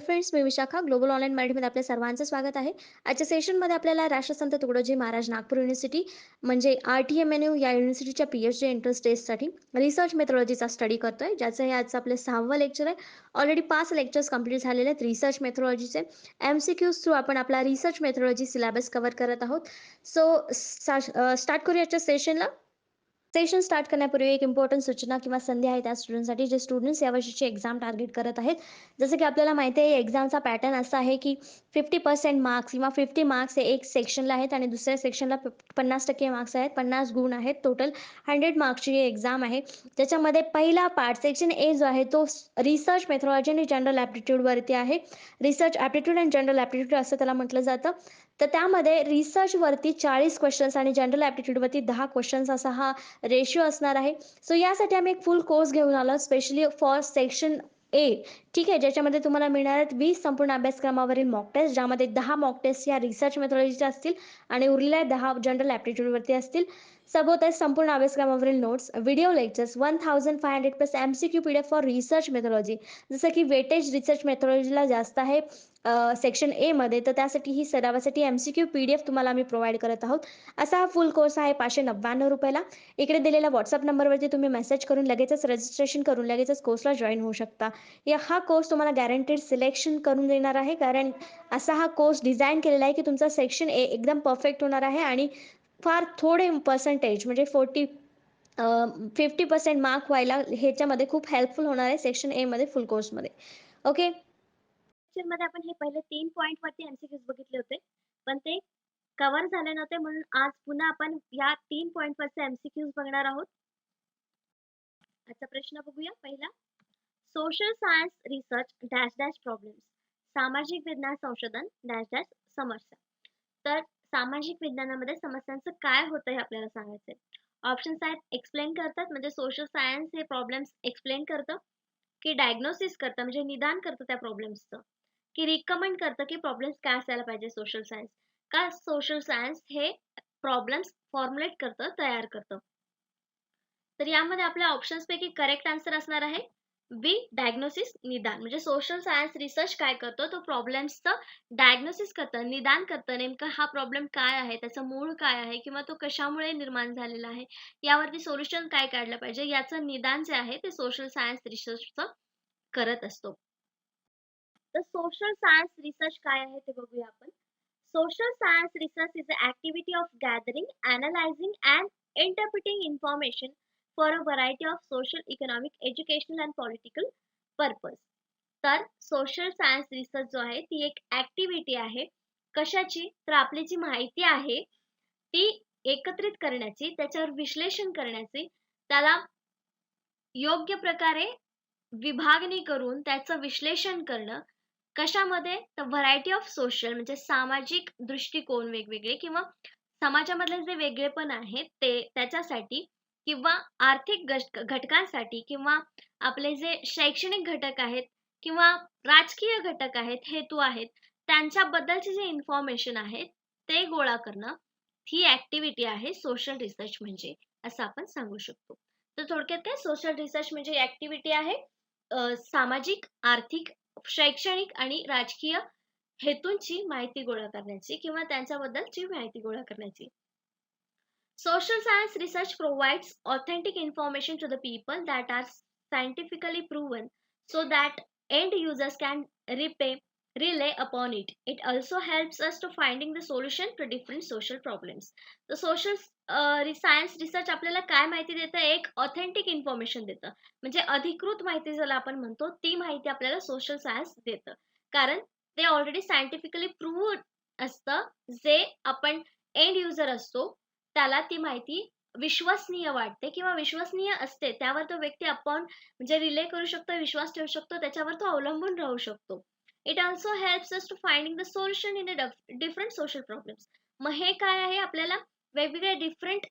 Friends, मी Vishakha global online मराठीमध्ये आपल्या सर्वांचं स्वागत आहे. आजच्या सेशनमध्ये आपल्याला राष्ट्रसंत तुकडोजी महाराज नागपूर युनिव्हर्सिटी म्हणजे RTMNU या युनिव्हर्सिटीच्या PhD एंट्रन्स टेस्टसाठी रिसर्च मेथोडॉलॉजीचा स्टडी करतोय, ज्याचं हे आजचं आपलं 6वं लेक्चर आहे. ऑलरेडी 5 लेक्चर्स कंप्लीट झालेले आहेत रिसर्च मेथोडॉलॉजीचे. MCQs थ्रू आपण आपला रिसर्च मेथोडॉलॉजी सिलेबस कव्हर करत आहोत. सो स्टार्ट करूया आजच्या सेशनला. सेशन स्टार्ट करण्यापूर्वी एक इम्पॉर्टंट सूचना किंवा संधी आहे त्या स्टुडंटसाठी जे स्टुडंट्स यावर्षीची एक्झाम टार्गेट करत आहेत. जसं की आपल्याला माहिती आहे एक्झामचा पॅटर्न असा आहे की 50% मार्क्स किंवा 50 मार्क्स हे एक सेक्शनला आहेत आणि दुसऱ्या सेक्शनला 50% मार्क्स आहेत, 50 गुण आहेत. टोटल 100 मार्क्सची ही एक्झाम आहे. त्याच्यामध्ये पहिला पार्ट सेक्शन ए जो आहे तो रिसर्च मेथोडॉलॉजी आणि जनरल ॲप्टिट्यूडवरती आहे. रिसर्च ॲप्टिट्यूड आणि जनरल ॲप्टिट्यूड असं त्याला म्हटलं जातं. तर त्यामध्ये रिसर्चवरती 40 क्वेश्चन्स आणि जनरल ॲप्टिट्यूडवरती 10 क्वेश्चन्स असा हा रेशिओ असणार आहे. सो यासाठी आम्ही एक फुल कोर्स घेऊन आलो स्पेशली फॉर सेक्शन ए. ठीक आहे, ज्याच्यामध्ये तुम्हाला मिळणार आहेत 20 संपूर्ण अभ्यासक्रमावरील मॉक टेस्ट, ज्यामध्ये 10 मॉक टेस्ट या रिसर्च मेथोडॉलॉजीच्या असतील आणि उरलेल्या 10 जनरल ॲप्टिट्यूडवरती असतील. सभोवताच संपूर्ण अभ्यासक्रमावरील notes, video lectures, 1500 plus MCQ PDF for research methodology. जसं की वेटेज रिसर्च मेथोडॉलॉजीला जास्त आहे सेक्शन ए मध्ये, तर त्यासाठी ही सरावासाठी MCQ PDF तुम्हाला आम्ही प्रोव्हाइड करत आहोत. असा हा फुल कोर्स आहे 599 रुपयाला. इकडे दिलेल्या व्हॉट्सअप नंबरवरती तुम्ही मेसेज करून लगेचच रजिस्ट्रेशन करून लगेचच कोर्सला जॉईन होऊ शकता. हा कोर्स तुम्हाला गॅरंटेड सिलेक्शन करून देणार आहे, कारण असा हा कोर्स डिझाईन केलेला आहे की तुमचा सेक्शन ए एकदम परफेक्ट होणार आहे आणि फार थोडे पर्सेंटेज म्हणजे 50% मार्क व्हायला ह्याच्यामध्ये खूप हेल्पफुल होणार आहे सेक्शन ए मध्ये फुल कोर्समध्ये. ओके. मध्ये आपण हे पहिले 3 पॉइंट वरती MCQs बघितले होते, पण ते कव्हर झाले नव्हते, म्हणून आज पुन्हा आपण या 3 पॉइंट वरचे MCQs बघणार आहोत. आजचा प्रश्न बघूया पहिला. Social science research dash dash problems. सामाजिक विज्ञान संशोधन डॅश डॅश समस्या. तर सामाजिक विज्ञानामध्ये समस्यांचं काय होतं हे आपल्याला सांगायचंय. ऑप्शन्स आहेत एक्सप्लेन करतात म्हणजे सोशल सायन्स हे प्रॉब्लेम्स एक्सप्लेन करतं, की डायग्नोसिस करतं म्हणजे निदान करतं त्या प्रॉब्लेम्सचं, की रिकमेंड करतं की प्रॉब्लेम्स काय असायला पाहिजे सोशल सायन्स, का सोशल सायन्स हे प्रॉब्लेम्स फॉर्म्युलेट करतं, तयार करतं. तर यामध्ये आपल्या ऑप्शन्स पैकी करेक्ट आन्सर असणार आहे बी, डायग्नोसिस, निदान. म्हणजे सोशल सायन्स रिसर्च काय करतो, तो प्रॉब्लेम्सचं डायग्नोसिस करतं, निदान करतं. नेमका हा प्रॉब्लेम काय आहे, त्याचं मूळ काय आहे किंवा तो कशामुळे निर्माण झालेला आहे, यावरती सोल्युशन काय काढलं पाहिजे, याचं निदान जे आहे ते सोशल सायन्स रिसर्चचं करत असतो. तर सोशल सायन्स रिसर्च काय आहे ते बघूया आपण. Social science research is a activity of gathering, analyzing and interpreting information for a variety of social, economic, educational and political purpose. तर सोशल सायन्स रिसर्च जो आहे ती एक ऍक्टिव्हिटी आहे. कशाची? तर आपली जी माहिती आहे ती एकत्रित करण्याची, त्याच्यावर विश्लेषण करण्याची, त्याला योग्य प्रकारे विभागणी करून त्याचं विश्लेषण करणं. कशामध्ये? तर व्हरायटी ऑफ सोशल म्हणजे सामाजिक दृष्टिकोन वेगवेगळे किंवा समाजामधले जे वेगळेपण आहेत ते त्याच्यासाठी, किंवा आर्थिक घटकांसाठी, किंवा आपले जे शैक्षणिक घटक आहेत किंवा राजकीय घटक आहेत, हेतू आहेत, त्यांच्याबद्दलचे जे इन्फॉर्मेशन आहे ते गोळा करणं, ही ऍक्टिव्हिटी आहे सोशल रिसर्च म्हणजे, असं आपण सांगू शकतो. तर थोडक्यात काय, सोशल रिसर्च म्हणजे ऍक्टिव्हिटी आहे सामाजिक, आर्थिक, शैक्षणिक आणि राजकीय हेतूंची माहिती गोळा करण्याची किंवा त्यांच्याबद्दलची माहिती गोळा करण्याची. Social science research provides authentic information to the people that are scientifically proven so that end users can rely upon it. It also helps us to finding the solution to different social problems. The social science research आपल्याला काय माहिती देतं? एक authentic information देतं. म्हणजे अधिकृत माहिती ज्याला आपण म्हणतो ती माहिती आपल्याला सोशल सायन्स देतं. कारण ते ऑलरेडी सायंटिफिकली प्रूव्ड असतं. जे आपण एंड युजर असतो त्याला ती माहिती विश्वसनीय वाटते किंवा विश्वसनीय असते. त्यावर तो व्यक्ती आपण म्हणजे रिले करू शकतो, विश्वास ठेवू शकतो, त्याच्यावर तो अवलंबून राहू शकतो. It also helps us to finding the solution in a different social problems. मग हे काय आहे? आपल्याला वेगवेगळे डिफरंट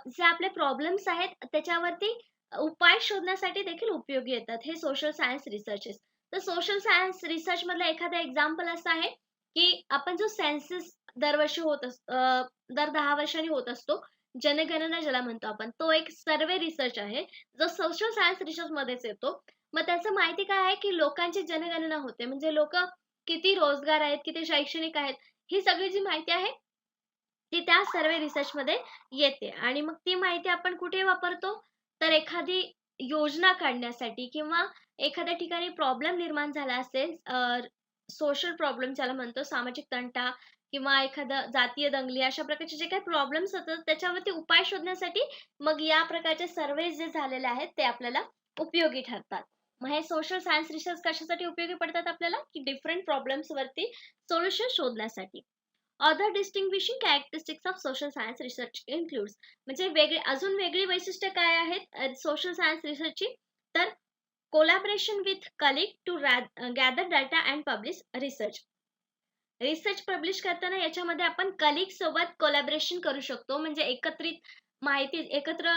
जे आपले प्रॉब्लेम्स आहेत त्याच्यावरती उपाय शोधण्यासाठी देखील उपयोगी येतात हे सोशल सायन्स रिसर्चेस. तर सोशल सायन्स रिसर्च मधलं एखादं एक्झाम्पल असं आहे की आपण जो सेन्सस दरवर्षी दर 10 वर्षांनी होत असतो, जनगणना ज्याला म्हणतो आपण, तो एक सर्वे रिसर्च आहे जो सोशल सायन्स रिसर्च मध्येच येतो. मग त्याचं माहिती काय आहे, की लोकांची जनगणना होते. म्हणजे लोकं किती रोजगार आहेत, किती शैक्षणिक आहेत, ही सगळी जी माहिती आहे, ती त्या सर्व्हे रिसर्चमध्ये येते आणि मग ती माहिती आपण कुठे वापरतो? तर एखादी योजना काढण्यासाठी किंवा एखाद्या ठिकाणी प्रॉब्लेम निर्माण झाला असेल, सोशल प्रॉब्लेम ज्याला म्हणतो, सामाजिक तंटा किंवा एखादा जातीय दंगली अशा प्रकारचे जे काही प्रॉब्लेम्स होतात, त्याच्यावरती उपाय शोधण्यासाठी मग या प्रकारचे सर्व्हेज जे झालेले आहेत, ते आपल्याला उपयोगी ठरतात. मग हे सोशल सायन्स रिसर्च कशासाठी उपयोगी पडतात आपल्याला? की डिफरंट प्रॉब्लेम्सवरती सोल्युशन शोधण्यासाठी. Other distinguishing characteristics of social science research includes, म्हणजे अजून वेगळी वैशिष्ट्ये काय आहेत सोशल सायन्स रिसर्चची? तर collaboration with colleague to gather data and publish research. Research publish करताना याच्यामध्ये आपण कलीग सोबत कोलॅबोरेशन करू शकतो. म्हणजे एकत्र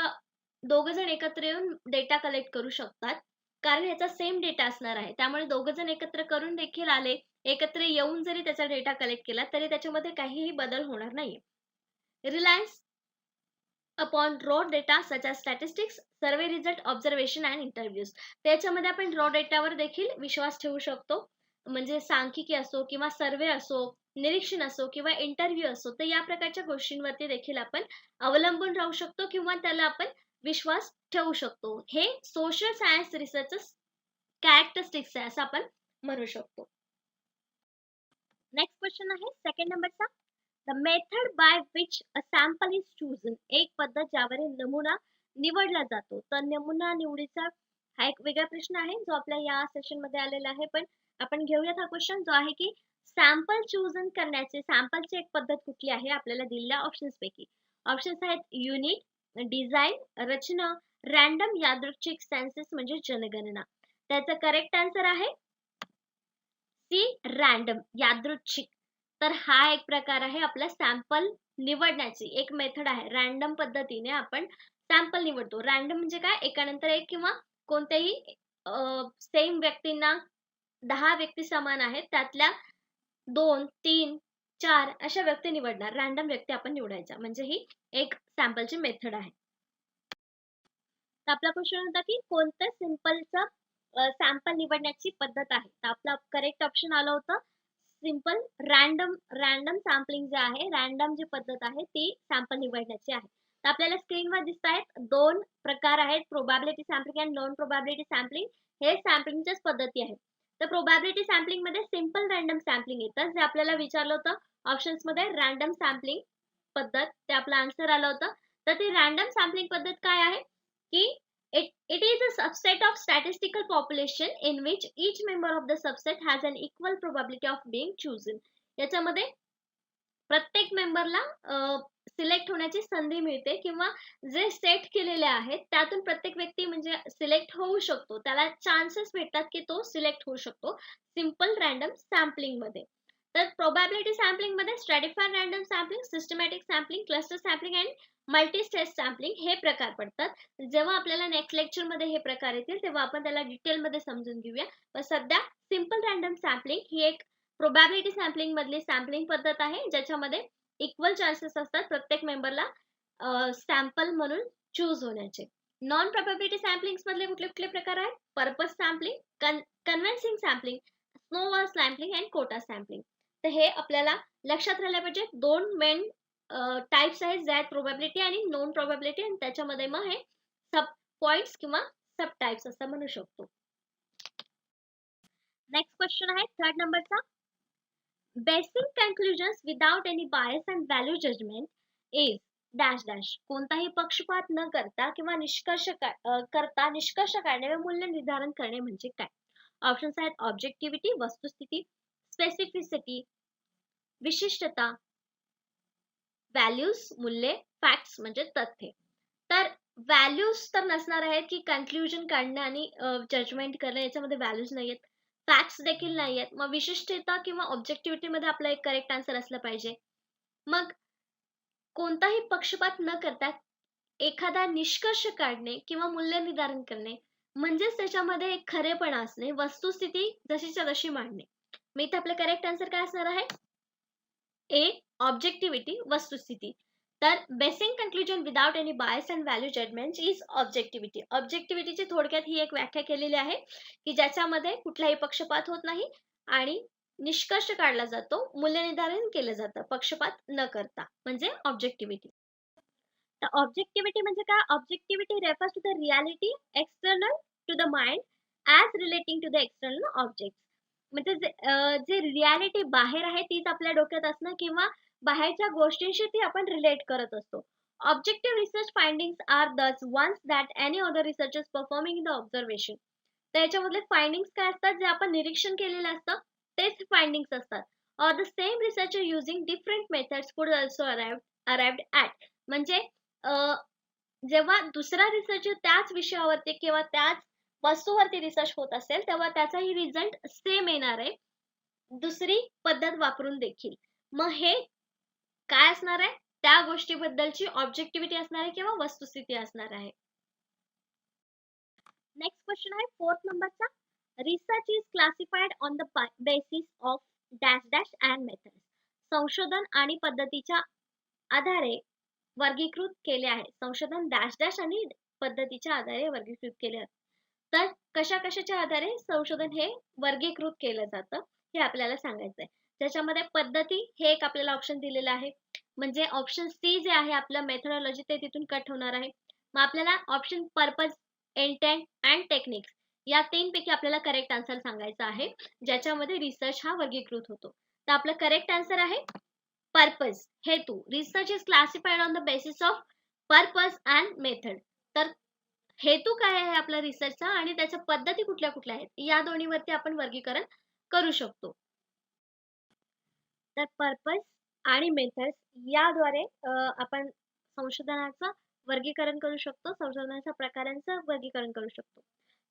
दोघं जण एकत्र येऊन डेटा कलेक्ट करू शकतात. कारण ह्याचा सेम डेटा असणार आहे. त्यामुळे दोघं जण एकत्र करून देखील आले, एकत्र येऊन जरी त्याचा डेटा कलेक्ट केला, तरी त्याच्यामध्ये काहीही बदल होणार नाहीये. Reliance upon raw data such as statistics, survey result, observation and interviews. त्याच्यामध्ये आपण रॉ डेटावर देखील विश्वास ठेवू शकतो. म्हणजे सांख्यिकी असो किंवा सर्व्हे असो, निरीक्षण असो किंवा इंटरव्ह्यू असो, तर या प्रकारच्या गोष्टींवरती देखील आपण अवलंबून राहू शकतो किंवा त्याला आपण विश्वास ठेवू शकतो. हे सोशल सायन्स रिसर्चचं कॅरेक्टरिस्टिक्स आहे असं आपण म्हणू शकतो. नेक्स्ट क्वेश्चन आहे सेकंड नंबरचा. The method by which a sample is chosen, एक पद्धत ज्यावरील नमुना निवडला जातो. तर नमुना निवडीचा हा एक वेगळा प्रश्न आहे जो आपल्या या सेशन मध्ये आलेला आहे. पण आपण घेऊयात हा क्वेश्चन जो आहे की सॅम्पल चूजन करण्याचे सॅम्पलची एक पद्धत कुठली आहे आपल्याला दिलेल्या ऑप्शन्स पैकी. ऑप्शन्स आहेत युनिट, डिझाईन, रचना, रँडम, यादृच्छिक, सेन्सस म्हणजे जनगणना. त्याचा करेक्ट आन्सर आहे सी, रँडम, यादृच्छिक. तर हा एक प्रकार आहे आपला सॅम्पल निवडण्याची एक मेथड आहे. रँडम पद्धतीने आपण सॅम्पल निवडतो. रँडम म्हणजे काय? एकानंतर एक किंवा कोणत्याही सेम व्यक्तींना 10 व्यक्ती समान आहेत. त्यातल्या 2, 3, 4 अशा व्यक्ती निवडणार. रँडम व्यक्ती आपण निवडायच्या. म्हणजे ही एक सॅम्पलची मेथड आहे. तर आपला क्वेश्चन होता की कोणत्या सिंपलचं सॅम्पल निवडण्याची पद्धत आहे. तर आपला करेक्ट ऑप्शन आलं होतं सिंपल रँडम सॅम्पलिंग जे आहे, रँडम जी पद्धत आहे ती सॅम्पल निवडण्याची आहे. तर आपल्याला स्क्रीनवर दिसत आहेत 2 प्रकार आहेत, प्रोबॅबिलिटी सॅम्पलिंग आणि नॉन प्रोबॅबिलिटी सॅम्पलिंग. हे सॅम्पलिंगच्याच पद्धती आहेत. तर प्रोबॅबिलिटी सॅम्पलिंग मध्ये सिंपल रँडम सॅम्पलिंग येतं. जे आपल्याला विचारलं होतं ऑप्शन्स मध्ये रँडम सॅम्पलिंग पद्धत, ते आपलं आन्सर आलं होतं. तर ती रँडम सॅम्पलिंग पद्धत काय आहे की it is a subset of statistical population in which each member of the subset has an equal probability of being chosen. याच्यामध्ये प्रत्येक मेंबरला सिलेक्ट होण्याची संधी मिळते किंवा जे सेट केलेले आहेत त्यातून प्रत्येक व्यक्ती म्हणजे सिलेक्ट होऊ शकतो. त्याला चान्सेस भेटतात की तो सिलेक्ट होऊ शकतो सिंपल रँडम सॅम्पलिंग मध्ये. तर प्रोबॅबिलिटी सॅम्पलिंग मध्ये स्ट्रॅटिफाईड random sampling, systematic sampling, cluster sampling and multi stage sampling हे प्रकार पडतात. जेव्हा आपल्याला नेक्स्ट लेक्चर मध्ये हे प्रकार येतील तेव्हा आपण त्याला डिटेल मध्ये समजून घेऊया. पण सध्या सिंपल रँडम सॅम्पलिंग ही एक प्रोबॅबिलिटी सॅम्पलिंग मधली सॅम्पलिंग पद्धत आहे ज्याच्यामध्ये इक्वल चान्सेस असतात प्रत्येक मेंबरला सॅम्पल म्हणून चूज होण्याचे. नॉन प्रोबॅबिलिटी सॅम्पलिंग मधले कुठले कुठले प्रकार आहेत? Purpose sampling, convincing sampling, snowball sampling and quota sampling. तर हे आपल्याला लक्षात राहिलं पाहिजे. 2 मेन टाइप्स आहेत जे आहेत प्रोबॅबिलिटी आणि नॉन प्रोबॅबिलिटी, आणि त्याच्यामध्ये मग हे सब पॉइंट्स किंवा सब टाइप्स असं म्हणू शकतो. नेक्स्ट क्वेश्चन आहे थर्ड नंबरचा. Basic conclusions without any bias and value judgement is dash dash. कोणताही पक्षपात न करता किंवा निष्कर्ष काढणे व मूल्य निर्धारण करणे म्हणजे काय? ऑप्शन्स आहेत ऑब्जेक्टिव्हिटी वस्तुस्थिती, स्पेसिफिसिटी विशिष्टता, व्हॅल्यूज मूल्ये, फॅक्ट्स म्हणजे तथ्य. तर व्हॅल्यूज तर नसणार आहेत की कन्क्लुजन काढणं आणि जजमेंट करणं याच्यामध्ये व्हॅल्यूज नाहीयेत, फॅक्ट्स देखील नाहीयेत. मग विशिष्टता किंवा ऑब्जेक्टिव्हिटी मध्ये आपला एक करेक्ट आन्सर असलं पाहिजे. मग कोणताही पक्षपात न करता एखादा निष्कर्ष काढणे किंवा मूल्य निर्धारण करणे म्हणजेच त्याच्यामध्ये एक खरेपणा असणे, वस्तुस्थिती जशीच्या तशी मांडणे. मी इथे आपलं करेक्ट आन्सर काय असणार आहे? ए, ऑब्जेक्टिव्हिटी वस्तुस्थिती. तर basing conclusion without any bias and value judgement is objectivity. ऑब्जेक्टिव्हिटीची थोडक्यात ही एक व्याख्या केलेली आहे की ज्याच्यामध्ये कुठलाही पक्षपात होत नाही आणि निष्कर्ष काढला जातो, मूल्यनिर्धारण केलं जातं पक्षपात न करता, म्हणजे ऑब्जेक्टिव्हिटी. तर ऑब्जेक्टिव्हिटी म्हणजे काय? Objectivity refers to the reality external to the mind as relating to the external object. म्हणजे जे रियालिटी बाहेर आहे तीच आपल्या डोक्यात असणं किंवा बाहेरच्या गोष्टींशी ती आपण रिलेट करत असतो. Objective research findings are those ones that any other researchers performing in the observation. तर याच्यामधले फाइंडिंग्स काय असतात? जे आपण निरीक्षण केलेलं असतं तेच फाइंडिंग्स असतात. Or the same researcher using different methods कुड ऑल्सो अराइव्ड ॲट. म्हणजे जेव्हा दुसरा रिसर्चर त्याच विषयावरती किंवा त्याच वस्तूवरती रिसर्च होत असेल तेव्हा त्याचाही रिझल्ट सेम येणार आहे, दुसरी पद्धत वापरून देखील. मग हे काय असणार आहे? त्या गोष्टीबद्दलची ऑब्जेक्टिव्हिटी असणार आहे किंवा वस्तुस्थिती असणार आहे. नेक्स्ट क्वेश्चन आहे 4th नंबरचा. Research is classified on the basis of dash dash and methods. संशोधन आणि पद्धतीच्या आधारे वर्गीकृत केले आहे. संशोधन डॅश डॅश आणि पद्धतीच्या आधारे वर्गीकृत केले आहे. तर कशा कशाच्या आधारे संशोधन हे वर्गीकृत केलं जातं हे आपल्याला सांगायचं आहे. त्याच्यामध्ये पद्धती हे एक आपल्याला ऑप्शन दिलेलं आहे, म्हणजे ऑप्शन सी जे आहे आपलं मेथडॉलॉजी ते तिथून कट होणार आहे. मग आपल्याला option purpose, intent and techniques या 3 पैकी आपल्याला करेक्ट आन्सर सांगायचा आहे, ज्याच्यामध्ये रिसर्च हा वर्गीकृत होतो. तर आपलं करेक्ट आन्सर आहे पर्पज, हेतू. Research is classified on the basis of purpose and method. तर हेतू काय आहे आपला रिसर्चचा आणि त्याच्या पद्धती कुठल्या कुठल्या आहेत या दोन्हीवरती आपण वर्गीकरण करू शकतो. तर पर्पज आणि मेथड्स याद्वारे आपण संशोधनाचं वर्गीकरण करू शकतो, संशोधनाच्या प्रकारांचं वर्गीकरण करू शकतो.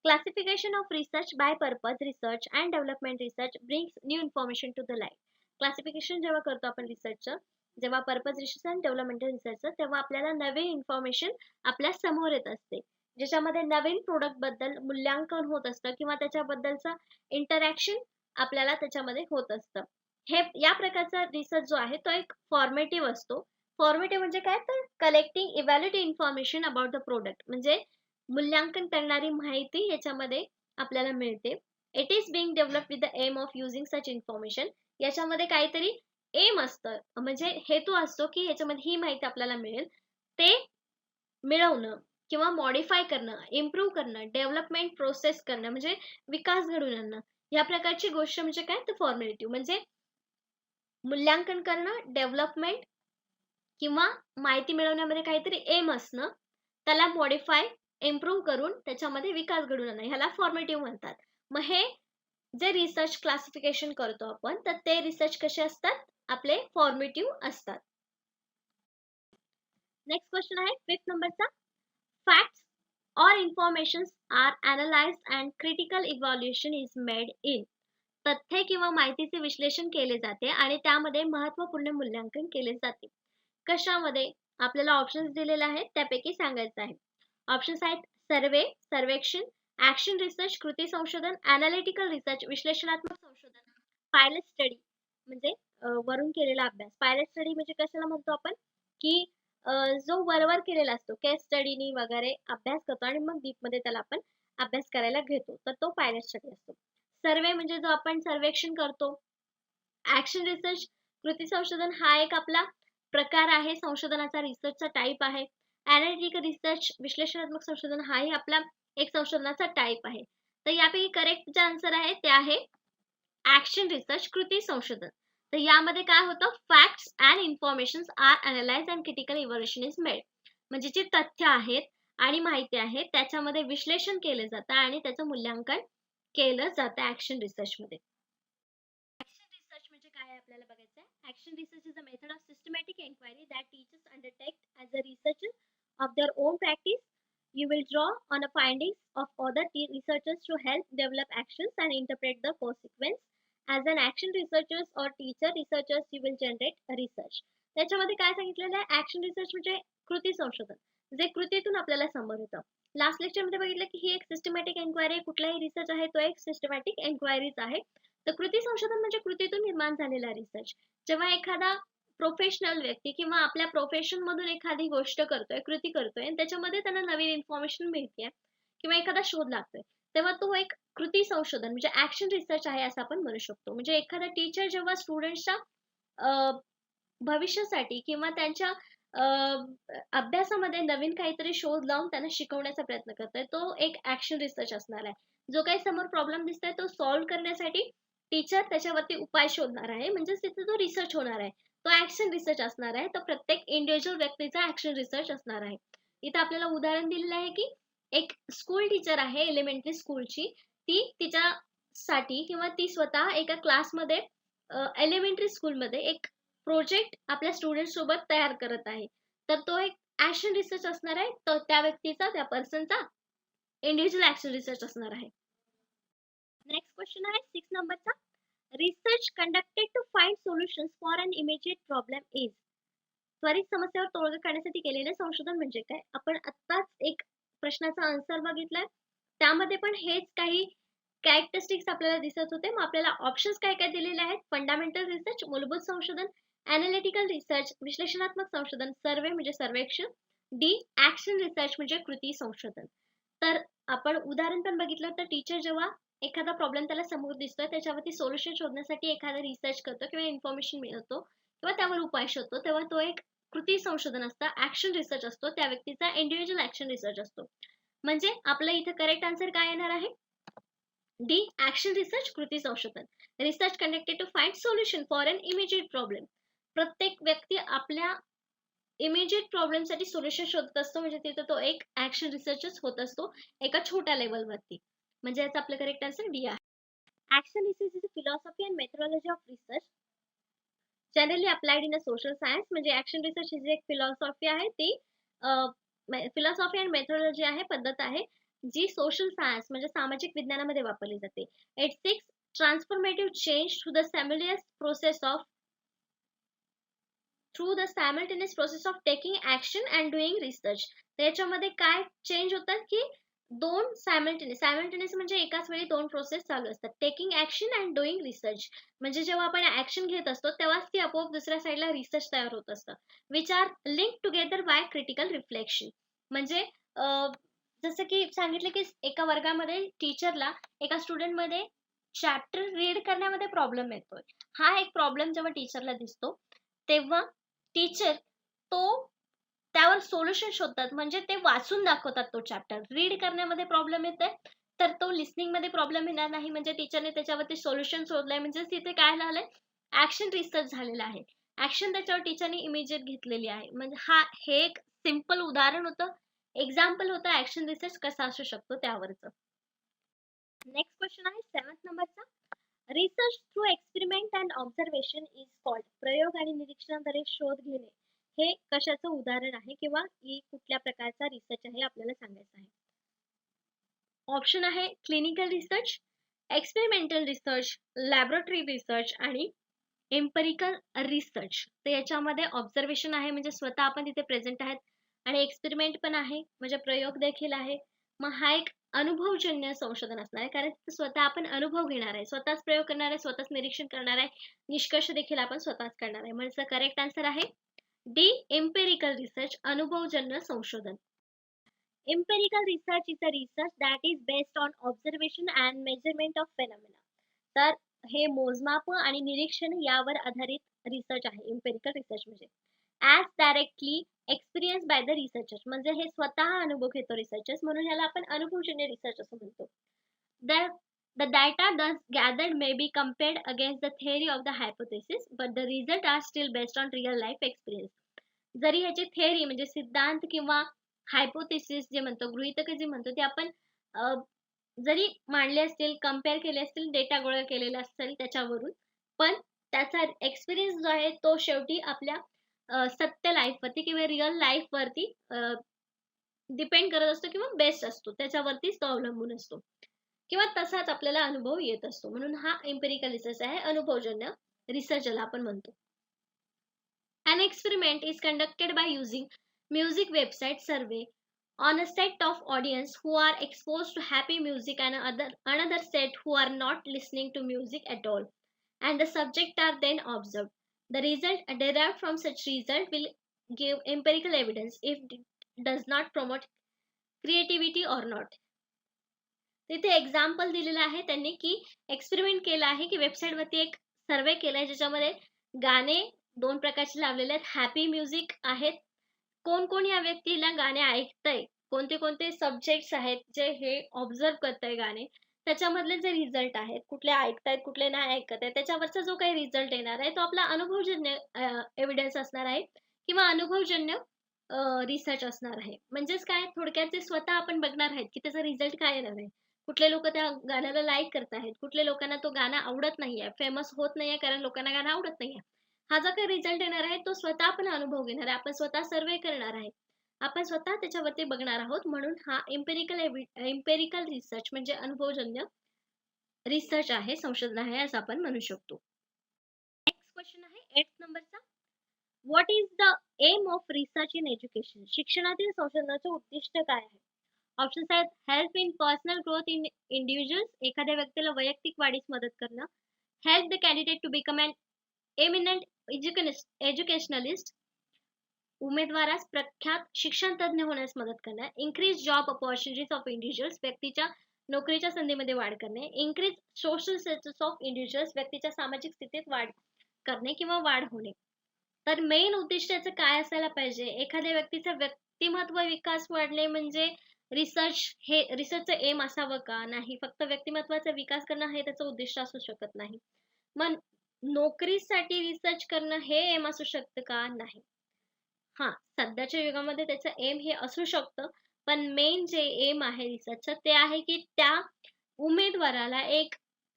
Classification of research by purpose research and development research brings new information to the light. Classification जेव्हा करतो आपण रिसर्चचं, जेव्हा पर्पज रिसर्च अँड डेव्हलपमेंटल रिसर्चचं, तेव्हा आपल्याला नवीन इन्फॉर्मेशन आपल्या समोर येत असते, ज्याच्यामध्ये नवीन प्रोडक्ट बद्दल मूल्यांकन होत असतं किंवा त्याच्याबद्दलचं इंटरॅक्शन आपल्याला त्याच्यामध्ये होत असतं. हे या प्रकारचा रिसर्च जो आहे तो एक फॉर्मेटिव्ह असतो. फॉर्मेटिव्ह म्हणजे काय? तर collecting evaluative information about the product, म्हणजे मूल्यांकन करणारी माहिती याच्यामध्ये आपल्याला मिळते. It is being develop with the aim of using such information. याच्यामध्ये काहीतरी एम असतं, म्हणजे हेतू असतो की याच्यामध्ये ही माहिती आपल्याला मिळेल, ते मिळवणं किंवा मॉडिफाय करणं, इम्प्रूव्ह करणं, डेव्हलपमेंट प्रोसेस करणं, म्हणजे विकास घडवून आणणं. या प्रकारची गोष्ट म्हणजे काय? तर फॉर्मेटिव्ह म्हणजे मूल्यांकन करणं, डेव्हलपमेंट किंवा माहिती मिळवण्यामध्ये काहीतरी एम असणं, त्याला मॉडिफाय, इम्प्रूव्ह करून त्याच्यामध्ये विकास घडवून आणणं, ह्याला फॉर्मेटिव्ह म्हणतात. मग हे जे रिसर्च क्लासिफिकेशन करतो आपण, तर ते रिसर्च कसे असतात? आपले फॉर्मेटिव्ह असतात. नेक्स्ट क्वेश्चन आहे 5th नंबरचा. Facts or informations are analyzed and critical evaluation is made in. तथ्य किंवा माहितीचे विश्लेषण केले जाते आणि त्यामध्ये महत्त्वपूर्ण मूल्यांकन केले जाते. कशामध्ये? आपल्याला ऑप्शन्स दिलेले आहेत त्यापैकी सांगायचं आहे. ऑप्शन्स आहेत सर्वे, सर्वेक्षण, ऍक्शन रिसर्च, कृती संशोधन, अनालिटिकल रिसर्च, विश्लेषणात्मक संशोधन, पायलट स्टडी म्हणजे वरून केलेला अभ्यास. पायलट स्टडी म्हणजे कशाला म्हणतो आपण? की जो वरवर केलेला असतो, केस स्टडीनी वगैरे अभ्यास करतो आणि मग डीपमध्ये त्याला आपण अभ्यास करायला घेतो, तर तो पायलट स्टडी असतो. सर्वे म्हणजे जो आपण सर्वेक्षण करतो. ऍक्शन रिसर्च, कृती संशोधन हा एक आपला प्रकार आहे, संशोधनाचा रिसर्चचा टाईप आहे. अनालिटिकल रिसर्च, विश्लेषणात्मक संशोधन हाही आपला एक संशोधनाचा टाईप आहे. तर यापैकी करेक्ट जे आन्सर आहे ते आहे ऍक्शन रिसर्च, कृती संशोधन. तर यामध्ये काय होतं? Facts and informations are analyse and critical evaluation is made. म्हणजे जे तथ्य आहेत आणि माहिती आहे त्याच्यामध्ये विश्लेषण केलं जातं आणि त्याचं मूल्यांकन केलं जातं ऍक्शन रिसर्च मध्ये. ऍक्शन रिसर्च म्हणजे काय आपल्याला बघायचं आहे. Action research is a method of systematic enquiry that teachers undertake as a researcher of their own practice. You will draw on the findings of other researchers to help develop actions and interpret the consequence. As an action researchers or teacher researchers, you will generate research. त्याच्यामध्ये काय सांगितलेलं आहे? Action research म्हणजे कृती संशोधन, जे कृतीतून आपल्याला समोर येतं. लास्ट लेक्चरमध्ये बघितलं की ही एक सिस्टमॅटिक एन्क्वायरी, कुठलाही रिसर्च आहे तो एक सिस्टमॅटिक एन्क्वायरीच आहे. तर कृती संशोधन म्हणजे कृतीतून निर्माण झालेला रिसर्च. जेव्हा एखादा प्रोफेशनल व्यक्ती किंवा आपल्या प्रोफेशन मधून एखादी गोष्ट करतोय, कृती करतोय आणि त्याच्यामध्ये त्यांना नवीन इन्फॉर्मेशन मिळतेय किंवा एखादा शोध लागतोय, तेव्हा तो एक कृती संशोधन म्हणजे ऍक्शन रिसर्च आहे असं आपण म्हणू शकतो. म्हणजे एखादा टीचर जेव्हा स्टुडंट्सच्या भविष्यासाठी किंवा त्यांच्या अभ्यासामध्ये नवीन काहीतरी शोध लावून त्यांना शिकवण्याचा प्रयत्न करतोय, तो एक ऍक्शन रिसर्च असणार आहे. जो काही समोर प्रॉब्लेम दिसतोय तो सॉल्व्ह करण्यासाठी टीचर त्याच्यावरती उपाय शोधणार आहे, म्हणजे तिथे तो रिसर्च होणार आहे. तो ऍक्शन रिसर्च असणार आहे. तो प्रत्येक इंडिव्हिज्युअल व्यक्तीचा ऍक्शन रिसर्च असणार आहे. इथं आपल्याला उदाहरण दिलेलं आहे की एक स्कूल टीचर आहे एलिमेंटरी स्कूलची, ती तिच्यासाठी किंवा ती स्वतः एका क्लासमध्ये एलिमेंटरी स्कूलमध्ये एक प्रोजेक्ट आपल्या स्टुडंट सोबत तयार करत आहे. तर तो एक ऍक्शन रिसर्च असणार आहे. तर त्या व्यक्तीचा, त्या पर्सनचा इंडिव्हिज्युअल ऍक्शन रिसर्च असणार आहे. नेक्स्ट क्वेश्चन आहे 6 नंबरचा. Research conducted to find solutions for an immediate problem is. त्वरित समस्येवर तोडगा काढण्यासाठी केलेले संशोधन म्हणजे काय? आपण आत्ताच एक प्रश्नाचा आन्सर बघितलाय. त्यामध्ये पण हेच काही कॅरेक्टरिस्टिक्स आपल्याला दिसत होते. मग आपल्याला ऑप्शन्स काय काय दिलेले आहेत? फंडामेंटल रिसर्च, मूलभूत संशोधन, एनालिटिकल रिसर्च, विश्लेषणात्मक संशोधन, सर्वे म्हणजे सर्वेक्षण, डी ऍक्शन रिसर्च म्हणजे कृती संशोधन. तर आपण उदाहरण पण बघितलं तर टीचर जेव्हा एखादा प्रॉब्लेम त्याला समोर दिसतोय त्याच्यावरती सोल्युशन शोधण्यासाठी एखादा रिसर्च करतो किंवा इन्फॉर्मेशन मिळवतो किंवा त्यावर उपाय शोधतो, तेव्हा तो एक कृती संशोधन असतं, ऍक्शन रिसर्च असतो. त्या व्यक्तीचा इंडिव्हिज्युअल ऍक्शन रिसर्च असतो. म्हणजे आपलं इथं करेक्ट आन्सर काय येणार आहे? डी ऍक्शन रिसर्च, कृती संशोधन. Research conducted to find solution for an immediate problem. प्रत्येक व्यक्ती आपल्या इमिजिएट प्रॉब्लेम साठी सोल्युशन शोधत असतो, म्हणजे तिथे तो एक ऍक्शन रिसर्चच होत असतो एका छोट्या लेवलवरती. म्हणजे याचा आपलं करेक्ट आन्सर डी आहे. Action research is a philosophy and methodology of research generally applied in a social science. म्हणजे ऍक्शन रिसर्च ही जी एक फिलॉसॉफी आहे ती फिलॉसॉफी अँड मेथोडॉलॉजी आहे, पद्धत आहे जी सोशल सायन्स म्हणजे सामाजिक विज्ञानामध्ये वापरली जाते. It seeks transformative change through the simultaneous process of taking action and doing research. त्याच्यामध्ये काय चेंज होतात की दोन सायमल्टेनियस म्हणजे एकाच वेळी दोन प्रोसेस चालू असतात. Taking action and doing research म्हणजे जेव्हा आपण ऍक्शन घेत असतो तेव्हाच ती आपोआप दुसऱ्या साईडला रिसर्च तयार होत असतं. Which are link together by critical reflection. म्हणजे जसं की सांगितलं की एका वर्गामध्ये टीचरला एका स्टुडंट मध्ये चॅप्टर रीड करण्यामध्ये प्रॉब्लेम येतोय. हा एक प्रॉब्लेम जेव्हा टीचरला दिसतो तेव्हा टीचर तो त्यावर सोल्युशन शोधतात. म्हणजे ते वाचून दाखवतात तो चॅप्टर. रीड करण्यामध्ये प्रॉब्लेम येतोय तर तो लिसनिंग मध्ये प्रॉब्लेम येणार नाही. म्हणजे टीचरने त्याच्यावरती सोल्युशन शोधलंय, म्हणजे तिथे काय झालंय? ऍक्शन रिसर्च झालेला आहे. ऍक्शन त्याच्यावर टीचरने इमिजिएट घेतलेली आहे. म्हणजे हे एक सिंपल उदाहरण होतं, एक्झाम्पल होतं ऍक्शन रिसर्च कसा असू शकतो त्यावरचं. नेक्स्ट क्वेश्चन आहे 7 नंबरचा. Research through experiment and observation is called. प्रयोग आणि निरीक्षणाद्वारे शोध घेणे हे कशाचं उदाहरण आहे किंवा ही कुठल्या प्रकारचा रिसर्च आहे आपल्याला सांगायचं आहे. ऑप्शन आहे clinical research, experimental research, laboratory research आणि एम्पिरिकल रिसर्च. तर याच्यामध्ये ऑब्झर्वेशन आहे म्हणजे स्वतः आपण तिथे प्रेझेंट आहेत, आणि एक्सपेरिमेंट पण आहे म्हणजे प्रयोग देखील आहे. मग हा एक अनुभवजन्य संशोधन असणार आहे, कारण स्वतः आपण अनुभव घेणार आहे, स्वतःच प्रयोग करणार आहे, स्वतःच निरीक्षण करणार आहे, निष्कर्ष देखील आपण स्वतःच करणार आहे. म्हणजे करेक्ट आन्सर आहे डी एम्पिरिकल रिसर्च, अनुभवजन्य संशोधन. Empirical research is a research that is based on observation and measurement of phenomena. तर हे मोजमाप आणि निरीक्षण यावर आधारित रिसर्च आहे एम्पिरिकल रिसर्च म्हणजे. As directly experience by the researchers, म्हणजे हे स्वतः अनुभव घेतो रिसर्चर्स, म्हणून ह्याला आपण अनुभवजन्य रिसर्च असं म्हणतो. The data thus gathered may be compared against the theory of the hypothesis, but the results are still based on real life experience. जरी ह्याची थेअरी म्हणजे सिद्धांत किंवा हायपोथेसिस जे म्हणतो, गृहीतक जे म्हणतो, ते आपण जरी मांडले असतील, कम्पेअर केले असतील, डेटा गोळा केलेला असेल त्याच्यावरून, पण त्याचा एक्सपिरियन्स जो आहे तो शेवटी आपल्या सत्य लाईफवरती किंवा रिअल लाईफवरती डिपेंड करत असतो किंवा बेस्ड असतो, त्याच्यावरतीच तो अवलंबून असतो किंवा तसाच आपल्याला अनुभव येत असतो. म्हणून हा एम्पिरिकल रिसर्च आहे, अनुभवजन्य रिसर्च ज्याला आपण म्हणतो. An experiment is conducted by using music website survey on a set of audience who are exposed to happy music and another set who are not listening to music at all, and the subject are then observed. The result derived from such result will give empirical evidence if it does not promote creativity or not. तिथे example दिलेलं आहे त्यांनी की experiment केला आहे की वेबसाईटवरती एक सर्वे केलाय ज्याच्यामध्ये गाणे दोन प्रकारचे लावलेले आहेत. हॅपी म्युझिक आहेत. कोण कोण या व्यक्तीला गाणे ऐकतंय, कोणते कोणते सब्जेक्ट्स आहेत जे हे ऑब्झर्व करतंय गाणे, त्याच्यामधले जे रिझल्ट आहेत, कुठले ऐकतायत कुठले नाही ऐकत आहे, त्याच्यावरचा जो काही रिझल्ट येणार आहे तो आपला अनुभवजन्य एव्हिडन्स असणार आहे किंवा अनुभवजन्य रिसर्च असणार आहे. म्हणजेच काय, थोडक्यात ते स्वतः आपण बघणार आहेत की त्याचा रिझल्ट काय येणार आहे. कुठले लोक त्या गाण्याला लाईक करत आहेत, कुठल्या लोकांना तो गाणं आवडत नाहीये, फेमस होत नाहीये कारण लोकांना गाणं आवडत नाहीये. हा जो काही रिझल्ट येणार आहे तो स्वतः आपण अनुभव घेणार आहे, आपण स्वतः सर्वे करणार आहे, आपण स्वतः त्याच्यावरती बघणार आहोत. म्हणून हा इम्पेरिकल रिसर्च म्हणजे अनुभवजन्य रिसर्च आहे, संशोधन आहे असं आपण म्हणू शकतो. नेक्स्ट क्वेश्चन आहे 8th नंबरचा. What is the aim of research in education? शिक्षणातील संशोधनाचे उद्दिष्ट काय आहे? ऑप्शन्स आहेत help in personal growth in individuals, एखाद्या व्यक्तीला वैयक्तिक वाढीस मदत करणं. Help the candidate to become an eminent educationalist, उमेदवारास प्रख्यात शिक्षण तज्ञ होण्यास मदत करणे. Increase job opportunities of individuals, व्यक्तीच्या नोकरीच्या संधीमध्ये वाढ करणे. Increase social status of individuals, व्यक्तीच्या सामाजिक स्थितीत वाढ करणे किंवा वाढ होणे. तर मेन उद्दिष्ट याचं काय असायला पाहिजे? एखाद्या व्यक्तीचा व्यक्तिमत्व विकास वाढणे म्हणजे रिसर्चचं एम असावं का? नाही. फक्त व्यक्तिमत्वाचा विकास करणं हे त्याचं उद्दिष्ट असू शकत नाही. मग नोकरीसाठी रिसर्च करणं हे एम असू शकतं का? नाही. हा, सध्याच्या युगामध्ये त्याचं एम हे असू शकतं, पण मेन जे एम आहे रिसर्चचं ते आहे की त्या उमेदवाराला एक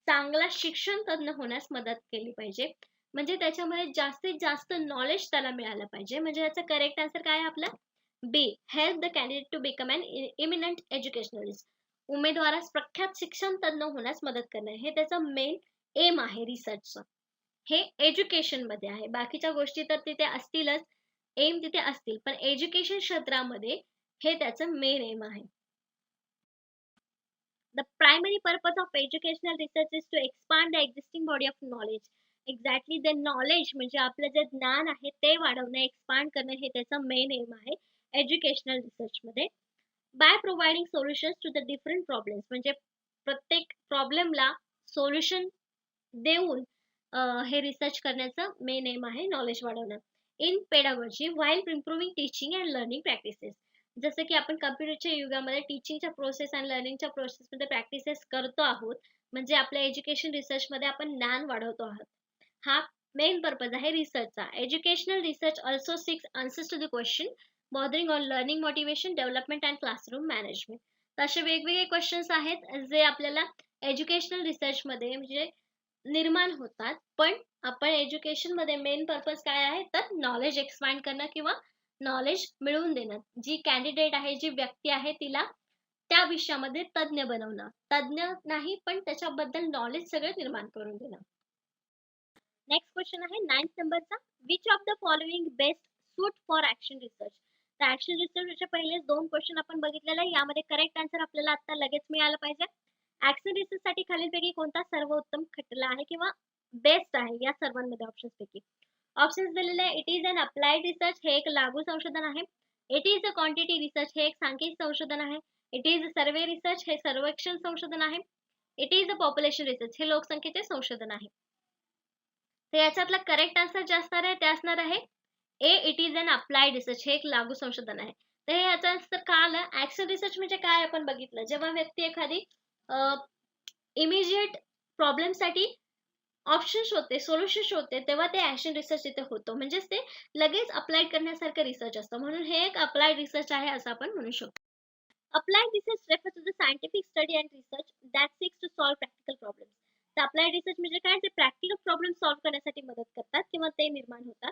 चांगला शिक्षण तज्ञ होण्यास मदत केली पाहिजे. म्हणजे त्याच्यामध्ये जास्तीत जास्त नॉलेज त्याला मिळालं पाहिजे. म्हणजे याचा करेक्ट आन्सर काय आहे आपला? B. Help the candidate to become an eminent educationalist, उमेदवारास प्रख्यात शिक्षण तज्ञ होण्यास मदत करणे हे त्याचं मेन एम आहे रिसर्चचं. हे एज्युकेशन मध्ये आहे. बाकीच्या गोष्टी तर तिथे असतीलच, एम तिथे असतील, पण एज्युकेशन क्षेत्रामध्ये हे त्याचं मेन एम आहे. The primary purpose of educational research is to expand the existing body of knowledge. Exactly the knowledge म्हणजे आपलं जे ज्ञान आहे ते वाढवणे, एक्सपांड करणे हे त्याचं मेन एम आहे एज्युकेशनल रिसर्च मध्ये. By providing solutions to the different problems, म्हणजे प्रत्येक प्रॉब्लेमला सोल्युशन देऊन हे रिसर्च करण्याचं मेन एम आहे नॉलेज वाढवणं. In pedagogy while improving teaching and learning practices, जसं की आपण कम्प्युटरच्या युगामध्ये टीचिंगच्या प्रोसेस आणि लर्निंगच्या प्रोसेसमध्ये प्रॅक्टिसेस करतो आहोत, म्हणजे आपल्या एज्युकेशन रिसर्चमध्ये आपण ज्ञान वाढवतो आहोत. हा मेन पर्पज आहे रिसर्चचा. Educational research also seeks answers to the question bothering on learning motivation development and classroom management. तर असे वेगवेगळे क्वेश्चन्स आहेत जे आपल्याला एज्युकेशनल रिसर्चमध्ये म्हणजे निर्माण होतात. पण आपण एज्युकेशन मध्ये मेन पर्पज काय आहे तर नॉलेज एक्सपांड करणं किंवा नॉलेज मिळवून देणं. जी कॅन्डिडेट आहे, जी व्यक्ती आहे, तिला त्या विषयामध्ये तज्ञ बनवणं. तज्ञ नाही पण त्याच्याबद्दल नॉलेज सगळं निर्माण करून देणं. नेक्स्ट क्वेश्चन आहे 9th नंबरचा. Which of the following best suit for action research? तर ऍक्शन रिसर्चचे पहिले 2 क्वेश्चन आपण बघितलेले आहे. यामध्ये करेक्ट आन्सर आपल्याला आता लगेच मिळालं पाहिजे. ऍक्शन रिसर्च साठी खालीलपैकी कोणता सर्वोत्तम खटला आहे किंवा बेस्ट आहे या सर्वांमध्ये ऑप्शन्स पैकी? ऑप्शन्स दिलेले आहे. It is an applied research, हे एक लागू संशोधन आहे. It is a quantity research, हे एक सांख्यिक संशोधन आहे. It is a survey research, हे सर्वेक्षण संशोधन आहे. It is a population research, हे लोकसंख्येचे संशोधन आहे. तर याच्यातला करेक्ट आन्सर जे असणार आहे ते असणार आहे A. It is an applied research, हे एक लागू संशोधन आहे. तर हे याचा आन्सर का आलं? ऍक्शन रिसर्च म्हणजे काय आपण बघितलं, जेव्हा व्यक्ती एखादी इमिजिएट प्रॉब्लेमसाठी ऑप्शन शोधते, सोल्युशन शोधते, तेव्हा ते ऍक्शन रिसर्च इथे होतं. म्हणजेच ते लगेच अप्लाय करण्यासारखं रिसर्च असतं. म्हणून हे एक अप्लाइड रिसर्च आहे असं आपण म्हणू शकतो. Applied research refer to the scientific study and research that seeks to solve practical problems. तर अप्लाइड रिसर्च म्हणजे काय, ते प्रॅक्टिकल प्रॉब्लेम सॉल्व्ह करण्यासाठी मदत करतात किंवा ते निर्माण होतात.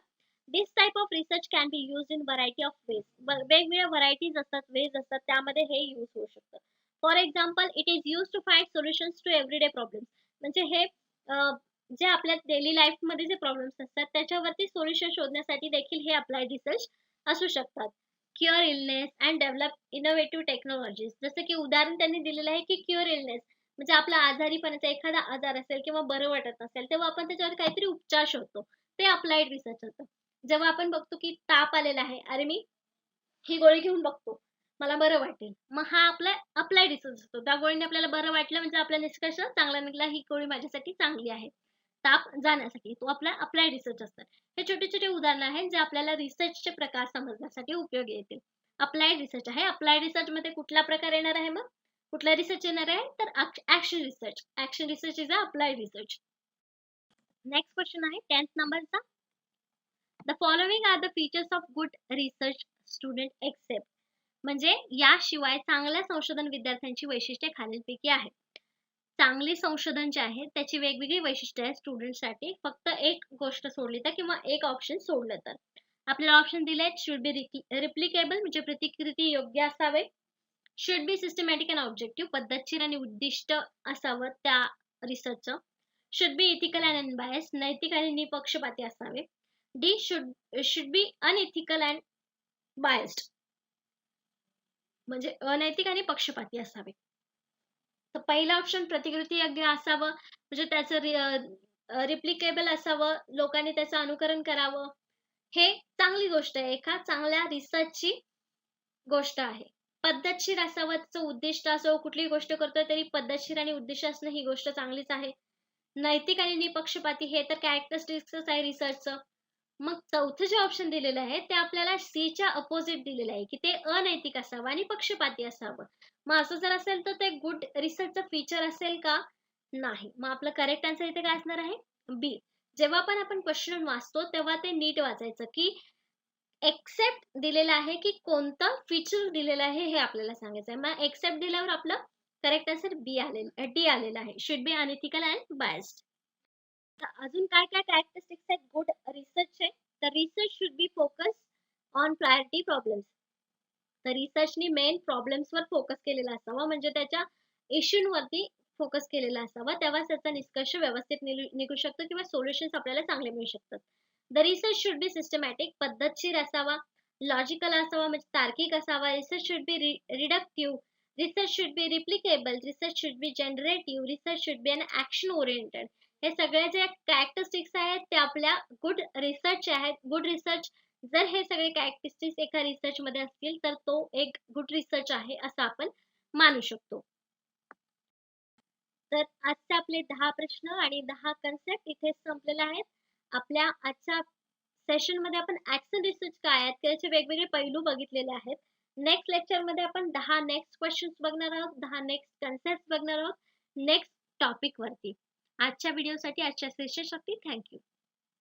This type of research can be use in variety of ways. वेगवेगळ्या व्हरायटीज असतात, वेज असतात, त्यामध्ये हे यूज होऊ शकतं. For example, it is use to find solutions to everyday problems, म्हणजे हे जे आपल्या डेली लाईफमध्ये जे प्रॉब्लेम्स असतात त्याच्यावरती सोल्युशन शोधण्यासाठी देखील हे अप्लाइड रिसर्च असू शकतात. Cure illness and develop innovative technologies, जसं की उदाहरण त्यांनी दिलेलं आहे की क्युअर इलनेस म्हणजे आपला आजारीपणाचा एखादा आजार असेल किंवा बरं वाटत नसेल तेव्हा आपण त्याच्यावर काहीतरी उपचार शोधतो. ते अप्लाइड रिसर्च असतं. जेव्हा आपण बघतो की ताप आलेला आहे, अरे मी ही गोळी घेऊन बघतो, मला बरं वाटेल. मग हा आपला अप्लाइड रिसर्च असतो. त्या गोळीने आपल्याला बरं वाटलं म्हणजे आपला निष्कर्ष चांगला निघाला, ही गोळी माझ्यासाठी चांगली आहे. ताप जाण्यासाठी. तो आपला अप्लाइड रिसर्च असतात. हे छोटे-छोटे उदाहरणं आहेत जे आपल्याला रिसर्चचे प्रकार समजण्यासाठी उपयोगी येतील. अप्लाइड रिसर्च आहे. अप्लाइड रिसर्चमध्ये कुठला प्रकार येणार आहे मग? कुठला रिसर्च येणार आहे? तर action research. Action research is a applied research. Next question आहे 10th नंबरचा. The following are the features of good research student except. म्हणजे याशिवाय चांगल्या संशोधन विद्यार्थ्यांची वैशिष्ट्ये खालीलपैकी आहेत. चांगले संशोधन जे आहे त्याची वेगवेगळी वैशिष्ट्ये आहेत स्टुडंटसाठी. फक्त एक गोष्ट सोडली तर किंवा एक ऑप्शन सोडलं तर. आपल्याला ऑप्शन दिले शुड बी रिप्लिकेबल म्हणजे प्रतिकृती योग्य असावे. Should be systematic and objective, पद्धतशीर आणि उद्दिष्ट असावं त्या रिसर्चचं. Should be ethical and unbias, नैतिक आणि निपक्षपाती असावे. They should be unethical and biased, म्हणजे अनैतिक आणि पक्षपाती असावे. तर पहिला ऑप्शन प्रतिकृती योग्य असावं म्हणजे त्याचं रिप्लिकेबल असावं, लोकांनी त्याचं अनुकरण करावं. हे चांगली गोष्ट आहे. एका चांगल्या रिसर्चची गोष्ट आहे. पद्धतशीर असावं, त्याचं उद्दिष्ट असो, कुठलीही गोष्ट करतोय तरी पद्धतशीर आणि उद्दिष्ट असणं ही गोष्ट चांगलीच आहे. नैतिक आणि निपक्षपाती हे तर कॅरेक्टरिस्टिक्सच आहे रिसर्चचं. मग चौथं जे ऑप्शन दिलेलं आहे ते आपल्याला सीच्या अपोजिट दिलेलं आहे, की ते अनैतिक असावं आणि पक्षपाती असावं. मग असं जर असेल तर ते गुड रिसर्चचं फीचर असेल का? नाही. मग आपलं करेक्ट आन्सर इथे काय असणार आहे? बी. जेव्हा पण आपण क्वेश्चन वाचतो तेव्हा ते नीट वाचायचं, की एक्सेप्ट दिलेलं आहे, की कोणतं फीचर दिलेलं आहे हे आपल्याला सांगायचं आहे. मग एक्सेप्ट दिल्यावर आपलं करेक्ट आन्सर डी आलेलं आहे. Should be unethical and biased. अजून काय काय कॅरेक्टरिस्टिक्स आहेत गुड रिसर्चचे? तर research should B focus on priority problems. तर रिसर्चनी मेन प्रॉब्लेम्सवर फोकस केलेला असावा, म्हणजे त्याच्या इश्यूवरती फोकस केलेला असावा. तेव्हाच त्याचा निष्कर्ष व्यवस्थित निघू शकतो किंवा सोल्युशन्स आपल्याला चांगले मिळू शकतात. The research should be systematic, पद्धतशीर असावा. लॉजिकल असावा म्हणजे तार्किक असावा. Research should be reductive. Research should be replicable. Research should be generative. Research should be an action oriented. हे सगळे जे कॅरेक्टरिस्टिक्स आहेत ते आपल्या गुड रिसर्च आहेत. गुड रिसर्च जर हे सगळे कॅरेक्टरिस्टिक्स एका रिसर्च मध्ये असतील तर तो एक गुड रिसर्च आहे असं आपण मानू शकतो. तर आजचे आपले 10 प्रश्न आणि 10 कन्सेप्ट इथे संपलेले आहेत. आपल्या आजच्या सेशन मध्ये आपण ऍक्शन रिसर्च काय आहेत त्याचे वेगवेगळे पैलू बघितलेले आहेत. नेक्स्ट लेक्चर मध्ये आपण 10 नेक्स्ट क्वेश्चन्स बघणार आहोत, 10 नेक्स्ट कन्सेप्ट बघणार आहोत नेक्स्ट टॉपिक वरती. आजच्या व्हिडिओसाठी, आजच्या सेशनसाठी थँक्यू.